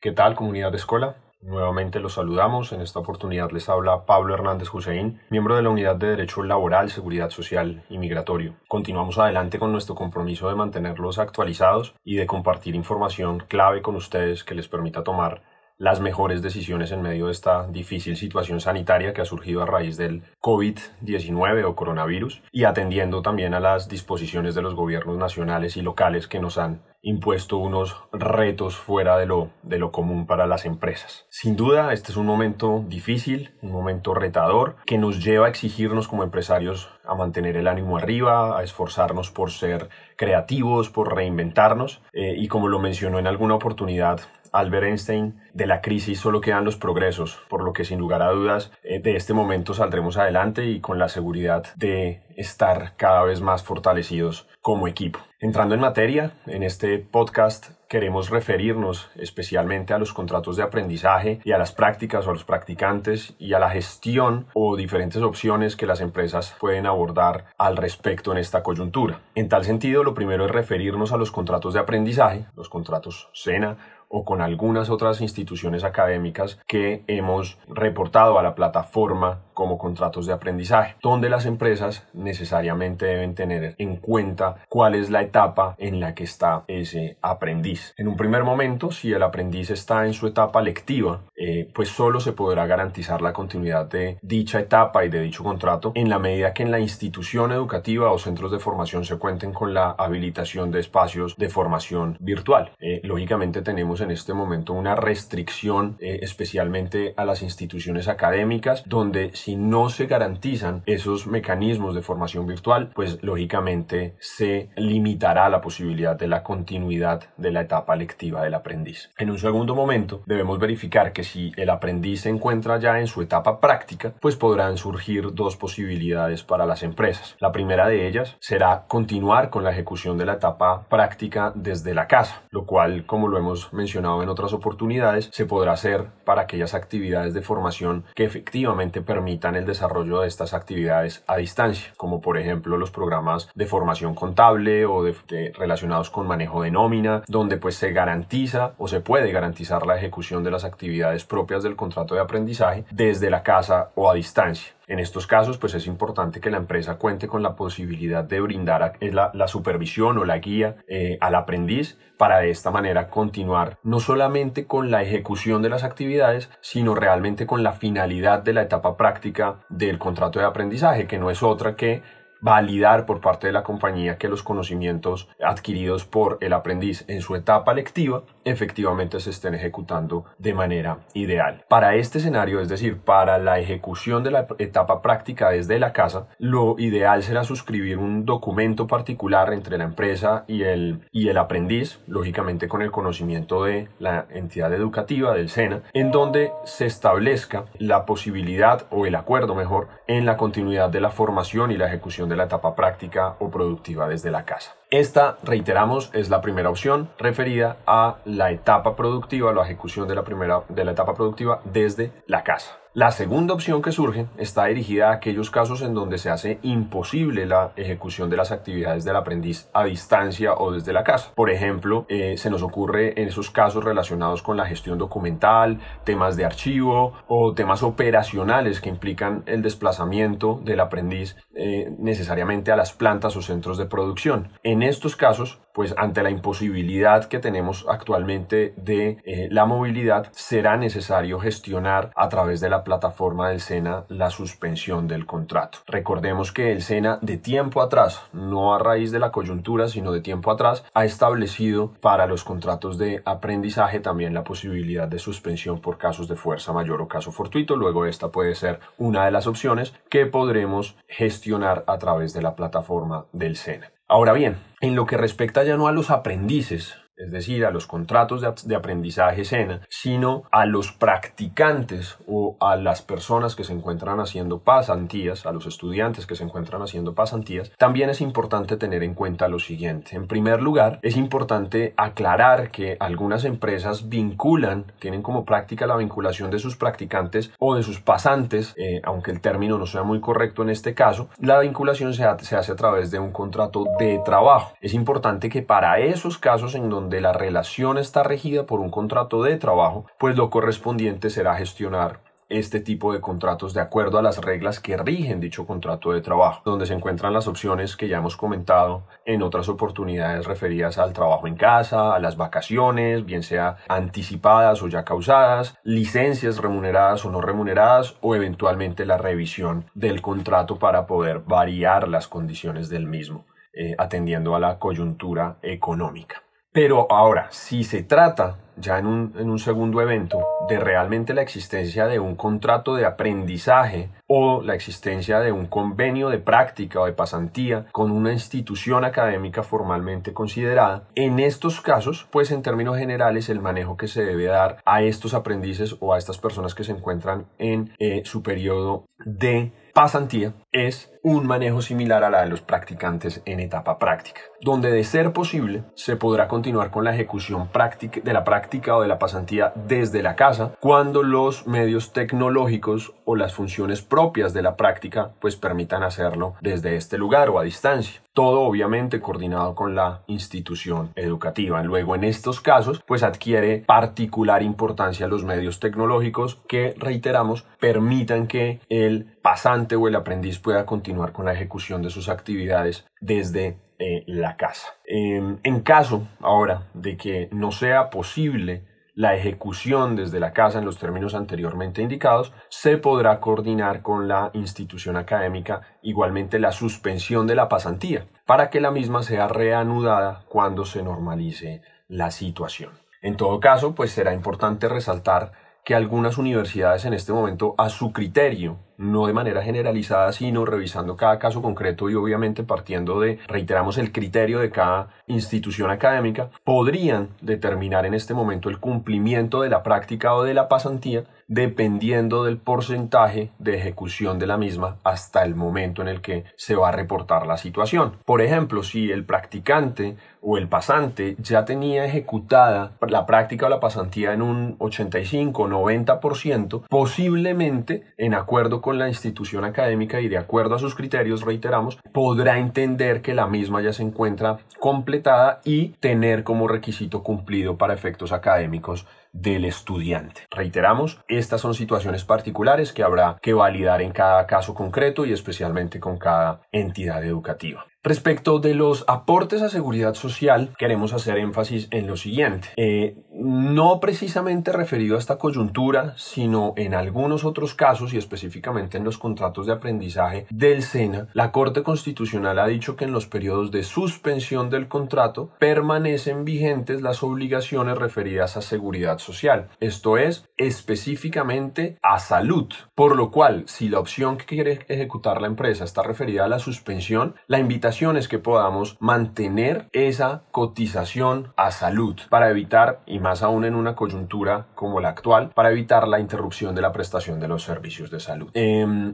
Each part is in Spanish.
¿Qué tal, comunidad de escuela? Nuevamente los saludamos. En esta oportunidad les habla Pablo Hernández Hussein, miembro de la Unidad de Derecho Laboral, Seguridad Social y Migratorio. Continuamos adelante con nuestro compromiso de mantenerlos actualizados y de compartir información clave con ustedes que les permita tomar las mejores decisiones en medio de esta difícil situación sanitaria que ha surgido a raíz del COVID-19 o coronavirus, y atendiendo también a las disposiciones de los gobiernos nacionales y locales que nos han impuesto unos retos fuera de lo común para las empresas. Sin duda, este es un momento difícil, un momento retador, que nos lleva a exigirnos como empresarios a mantener el ánimo arriba, a esforzarnos por ser creativos, por reinventarnos, y como lo mencionó en alguna oportunidad Albert Einstein, de la crisis solo quedan los progresos, por lo que sin lugar a dudas de este momento saldremos adelante y con la seguridad de estar cada vez más fortalecidos como equipo. Entrando en materia, en este podcast queremos referirnos especialmente a los contratos de aprendizaje y a las prácticas o a los practicantes y a la gestión o diferentes opciones que las empresas pueden abordar al respecto en esta coyuntura. En tal sentido, lo primero es referirnos a los contratos de aprendizaje, los contratos SENA, o con algunas otras instituciones académicas que hemos reportado a la plataforma como contratos de aprendizaje, donde las empresas necesariamente deben tener en cuenta cuál es la etapa en la que está ese aprendiz. En un primer momento, si el aprendiz está en su etapa lectiva, pues solo se podrá garantizar la continuidad de dicha etapa y de dicho contrato en la medida que en la institución educativa o centros de formación se cuenten con la habilitación de espacios de formación virtual. Lógicamente tenemos en este momento una restricción especialmente a las instituciones académicas, donde si no se garantizan esos mecanismos de formación virtual, pues lógicamente se limitará la posibilidad de la continuidad de la etapa lectiva del aprendiz. En un segundo momento debemos verificar que si el aprendiz se encuentra ya en su etapa práctica, pues podrán surgir dos posibilidades para las empresas. La primera de ellas será continuar con la ejecución de la etapa práctica desde la casa, lo cual, como lo hemos mencionado en otras oportunidades, se podrá hacer para aquellas actividades de formación que efectivamente permitan el desarrollo de estas actividades a distancia, como por ejemplo los programas de formación contable o relacionados con manejo de nómina, donde pues se garantiza o se puede garantizar la ejecución de las actividades propias del contrato de aprendizaje desde la casa o a distancia. En estos casos, pues es importante que la empresa cuente con la posibilidad de brindar la supervisión o la guía al aprendiz para de esta manera continuar no solamente con la ejecución de las actividades, sino realmente con la finalidad de la etapa práctica del contrato de aprendizaje, que no es otra que validar por parte de la compañía que los conocimientos adquiridos por el aprendiz en su etapa lectiva efectivamente se estén ejecutando de manera ideal. Para este escenario, es decir, para la ejecución de la etapa práctica desde la casa, lo ideal será suscribir un documento particular entre la empresa y el aprendiz, lógicamente con el conocimiento de la entidad educativa, del SENA, en donde se establezca la posibilidad o el acuerdo mejor en la continuidad de la formación y la ejecución de la etapa práctica o productiva desde la casa. Esta, reiteramos, es la primera opción referida a la etapa productiva, la ejecución de la etapa productiva desde la casa. La segunda opción que surge está dirigida a aquellos casos en donde se hace imposible la ejecución de las actividades del aprendiz a distancia o desde la casa. Por ejemplo, se nos ocurre en esos casos relacionados con la gestión documental, temas de archivo o temas operacionales que implican el desplazamiento del aprendiz necesariamente a las plantas o centros de producción. En estos casos, pues ante la imposibilidad que tenemos actualmente de la movilidad, será necesario gestionar a través de la plataforma del SENA la suspensión del contrato. Recordemos que el SENA de tiempo atrás, no a raíz de la coyuntura, sino de tiempo atrás, ha establecido para los contratos de aprendizaje también la posibilidad de suspensión por casos de fuerza mayor o caso fortuito. Luego esta puede ser una de las opciones que podremos gestionar a través de la plataforma del SENA. Ahora bien, en lo que respecta ya no a los aprendices, es decir, a los contratos de aprendizaje SENA, sino a los practicantes o a las personas que se encuentran haciendo pasantías, a los estudiantes que se encuentran haciendo pasantías, también es importante tener en cuenta lo siguiente. En primer lugar, es importante aclarar que algunas empresas tienen como práctica la vinculación de sus practicantes o de sus pasantes, aunque el término no sea muy correcto en este caso, la vinculación se hace a través de un contrato de trabajo. Es importante que para esos casos en donde donde la relación está regida por un contrato de trabajo, pues lo correspondiente será gestionar este tipo de contratos de acuerdo a las reglas que rigen dicho contrato de trabajo, donde se encuentran las opciones que ya hemos comentado en otras oportunidades referidas al trabajo en casa, a las vacaciones, bien sea anticipadas o ya causadas, licencias remuneradas o no remuneradas, o eventualmente la revisión del contrato para poder variar las condiciones del mismo, atendiendo a la coyuntura económica. Pero ahora, si se trata ya en un segundo evento de realmente la existencia de un contrato de aprendizaje o la existencia de un convenio de práctica o de pasantía con una institución académica formalmente considerada, en estos casos, pues en términos generales, el manejo que se debe dar a estos aprendices o a estas personas que se encuentran en su periodo de pasantía es un manejo similar a la de los practicantes en etapa práctica, donde de ser posible se podrá continuar con la ejecución práctica de la práctica o de la pasantía desde la casa cuando los medios tecnológicos o las funciones propias de la práctica pues permitan hacerlo desde este lugar o a distancia. Todo obviamente coordinado con la institución educativa. Luego en estos casos pues adquiere particular importancia los medios tecnológicos que, reiteramos, permitan que el pasante o el aprendiz pueda continuar con la ejecución de sus actividades desde la casa. En caso ahora de que no sea posible la ejecución desde la casa en los términos anteriormente indicados, se podrá coordinar con la institución académica igualmente la suspensión de la pasantía para que la misma sea reanudada cuando se normalice la situación. En todo caso, pues será importante resaltar que algunas universidades en este momento, a su criterio, no de manera generalizada, sino revisando cada caso concreto y obviamente partiendo de, reiteramos, el criterio de cada institución académica, podrían determinar en este momento el cumplimiento de la práctica o de la pasantía dependiendo del porcentaje de ejecución de la misma hasta el momento en el que se va a reportar la situación. Por ejemplo, si el practicante o el pasante ya tenía ejecutada la práctica o la pasantía en un 85 o 90%, posiblemente en acuerdo con la institución académica y de acuerdo a sus criterios, reiteramos, podrá entender que la misma ya se encuentra completada y tener como requisito cumplido para efectos académicos del estudiante. Reiteramos, estas son situaciones particulares que habrá que validar en cada caso concreto y especialmente con cada entidad educativa. Respecto de los aportes a seguridad social, queremos hacer énfasis en lo siguiente. No precisamente referido a esta coyuntura, sino en algunos otros casos y específicamente en los contratos de aprendizaje del SENA, la Corte Constitucional ha dicho que en los periodos de suspensión del contrato permanecen vigentes las obligaciones referidas a seguridad social. Esto es, específicamente a salud. Por lo cual, si la opción que quiere ejecutar la empresa está referida a la suspensión, la invitación es que podamos mantener esa cotización a salud para evitar, y más aún en una coyuntura como la actual, para evitar la interrupción de la prestación de los servicios de salud.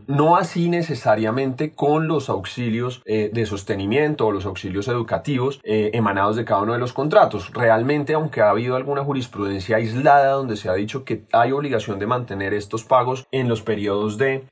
No así necesariamente con los auxilios de sostenimiento o los auxilios educativos emanados de cada uno de los contratos. Realmente, aunque ha habido alguna jurisprudencia aislada donde se ha dicho que hay obligación de mantener estos pagos en los periodos de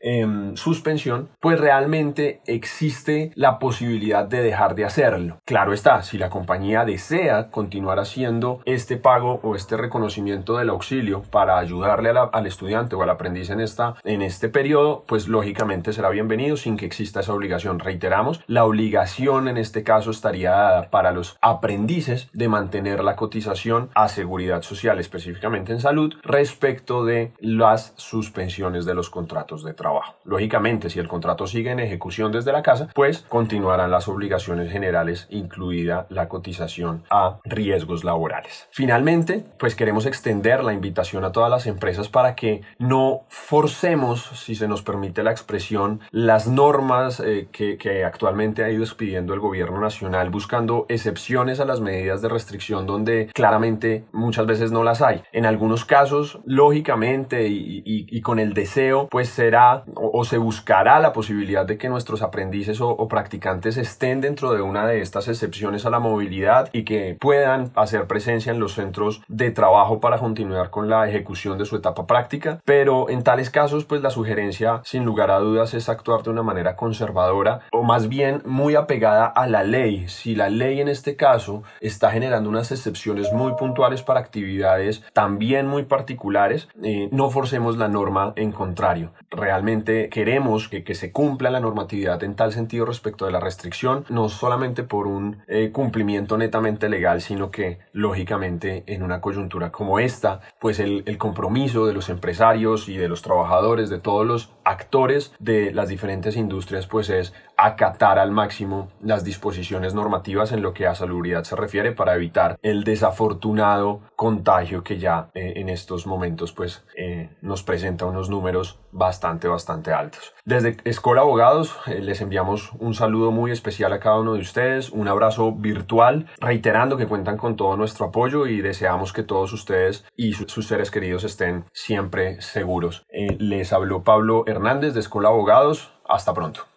suspensión, pues realmente existe la posibilidad de dejar de hacerlo. Claro está, si la compañía desea continuar haciendo este pago o este reconocimiento del auxilio para ayudarle al estudiante o al aprendiz en este periodo, pues lógicamente será bienvenido sin que exista esa obligación. Reiteramos, la obligación en este caso estaría dada para los aprendices de mantener la cotización a seguridad social, específicamente en salud, respecto de las suspensiones de los contratos de trabajo. Lógicamente, si el contrato sigue en ejecución desde la casa, pues continuarán las obligaciones generales, incluida la cotización a riesgos laborales. Finalmente, pues queremos extender la invitación a todas las empresas para que no forcemos, si se nos permite la expresión, las normas que actualmente ha ido expidiendo el gobierno nacional, buscando excepciones a las medidas de restricción donde claramente muchas veces no las hay. En algunos casos, lógicamente y con el deseo, pues será o se buscará la posibilidad de que nuestros aprendices o practicantes estén dentro de una de estas excepciones a la movilidad y que puedan hacer presencia en los centros de trabajo para continuar con la ejecución de su etapa práctica, pero en tales casos pues la sugerencia sin lugar a dudas es actuar de una manera conservadora o más bien muy apegada a la ley. Si la ley en este caso está generando unas excepciones muy puntuales para actividades también muy particulares, no forcemos la norma, en contrario. Realmente queremos que se cumpla la normatividad en tal sentido respecto de la restricción, no solamente por un cumplimiento netamente legal, sino que lógicamente en una coyuntura como esta, pues el compromiso de los empresarios y de los trabajadores, de todos los actores de las diferentes industrias, pues es acatar al máximo las disposiciones normativas en lo que a salubridad se refiere para evitar el desafortunado contagio que ya en estos momentos pues nos presenta unos números bastante altos. Desde Escola Abogados les enviamos un saludo muy especial a cada uno de ustedes, un abrazo virtual, reiterando que cuentan con todo nuestro apoyo y deseamos que todos ustedes y sus seres queridos estén siempre seguros. Les habló Pablo Hernández de Escola Abogados. Hasta pronto.